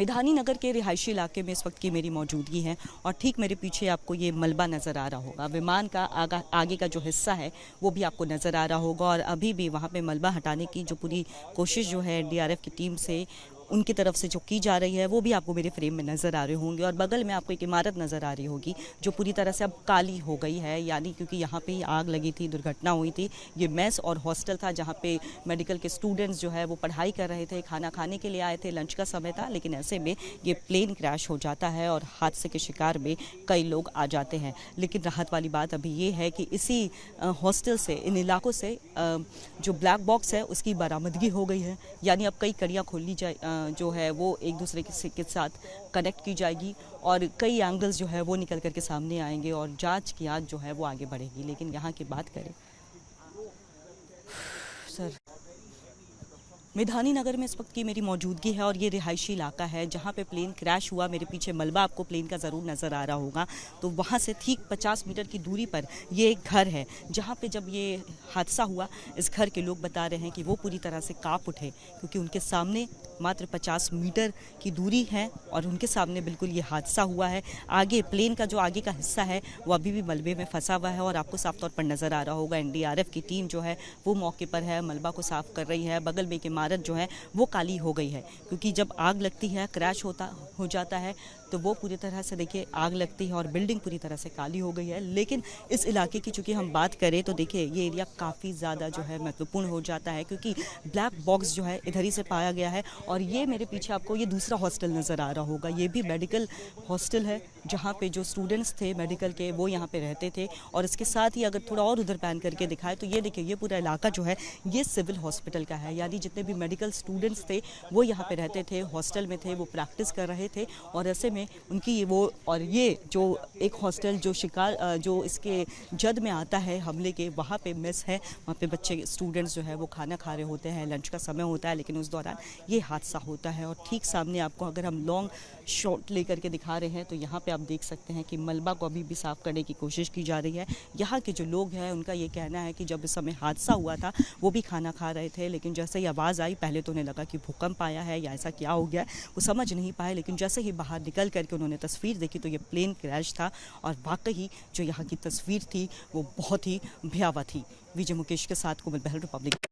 मिधानी नगर के रिहायशी इलाके में इस वक्त की मेरी मौजूदगी है और ठीक मेरे पीछे आपको ये मलबा नज़र आ रहा होगा। विमान का आगे का जो हिस्सा है वो भी आपको नज़र आ रहा होगा और अभी भी वहाँ पे मलबा हटाने की जो पूरी कोशिश जो है एनडीआरएफ की टीम से उनकी तरफ से जो की जा रही है वो भी आपको मेरे फ्रेम में नज़र आ रहे होंगे। और बगल में आपको एक इमारत नज़र आ रही होगी जो पूरी तरह से अब काली हो गई है, यानी क्योंकि यहाँ पे ही आग लगी थी, दुर्घटना हुई थी। ये मेस और हॉस्टल था जहाँ पे मेडिकल के स्टूडेंट्स जो है वो पढ़ाई कर रहे थे, खाना खाने के लिए आए थे, लंच का समय था, लेकिन ऐसे में ये प्लेन क्रैश हो जाता है और हादसे के शिकार में कई लोग आ जाते हैं। लेकिन राहत वाली बात अभी ये है कि इसी हॉस्टल से, इन इलाकों से जो ब्लैक बॉक्स है उसकी बरामदगी हो गई है, यानी अब कई कड़ियाँ खोल ली जाए जो है वो एक दूसरे के साथ कनेक्ट की जाएगी और कई एंगल्स जो है वो निकल करके सामने आएंगे और जांच की आंच जो है वो आगे बढ़ेगी। लेकिन यहाँ की बात करें सर, मिधानी नगर में इस वक्त की मेरी मौजूदगी है और ये रिहायशी इलाका है जहाँ पे प्लेन क्रैश हुआ। मेरे पीछे मलबा आपको प्लेन का ज़रूर नज़र आ रहा होगा, तो वहाँ से ठीक 50 मीटर की दूरी पर ये एक घर है जहाँ पे जब ये हादसा हुआ इस घर के लोग बता रहे हैं कि वो पूरी तरह से कांप उठे क्योंकि उनके सामने मात्र 50 मीटर की दूरी है और उनके सामने बिल्कुल ये हादसा हुआ है। आगे प्लेन का जो आगे का हिस्सा है वो अभी भी मलबे में फंसा हुआ है और आपको साफ तौर पर नज़र आ रहा होगा एनडीआरएफ की टीम जो है वो मौके पर है, मलबा को साफ कर रही है। बगल में एक इमारत जो है वो काली हो गई है क्योंकि जब आग लगती है, क्रैश हो जाता है तो वो पूरी तरह से देखिए आग लगती है और बिल्डिंग पूरी तरह से काली हो गई है। लेकिन इस इलाके की चूँकि हम बात करें तो देखिए ये एरिया काफ़ी ज़्यादा जो है महत्वपूर्ण हो जाता है क्योंकि ब्लैक बॉक्स जो है इधर ही से पाया गया है। और ये मेरे पीछे आपको ये दूसरा हॉस्टल नज़र आ रहा होगा, ये भी मेडिकल हॉस्टल है जहाँ पे जो स्टूडेंट्स थे मेडिकल के वो यहाँ पे रहते थे। और इसके साथ ही अगर थोड़ा और उधर पैन करके दिखाए तो ये देखिए ये पूरा इलाका जो है ये सिविल हॉस्पिटल का है, यानी जितने भी मेडिकल स्टूडेंट्स थे वो यहाँ पे रहते थे, हॉस्टल में थे, वो प्रैक्टिस कर रहे थे। और ऐसे में उनकी वो और ये जो एक हॉस्टल जो शिकार जो इसके जद में आता है हमले के, वहाँ पे मेस है, वहाँ पे बच्चे स्टूडेंट्स जो है वो खाना खा रहे होते हैं, लंच का समय होता है, लेकिन उस दौरान ये हादसा होता है। और ठीक सामने आपको अगर हम लॉन्ग शॉट लेकर के दिखा रहे हैं तो यहाँ पे आप देख सकते हैं कि मलबा को अभी भी साफ़ करने की कोशिश की जा रही है। यहाँ के जो लोग हैं उनका ये कहना है कि जब इस समय हादसा हुआ था वो भी खाना खा रहे थे, लेकिन जैसे ही आवाज़ आई पहले तो उन्हें लगा कि भूकंप आया है या ऐसा क्या हो गया वो समझ नहीं पाए, लेकिन जैसे ही बाहर निकल करके उन्होंने तस्वीर देखी तो ये प्लेन क्रैश था और वाकई जो यहाँ की तस्वीर थी वो बहुत ही भयावह थी। विजय मुकेश के साथ कोमल बहल, रिपब्लिक।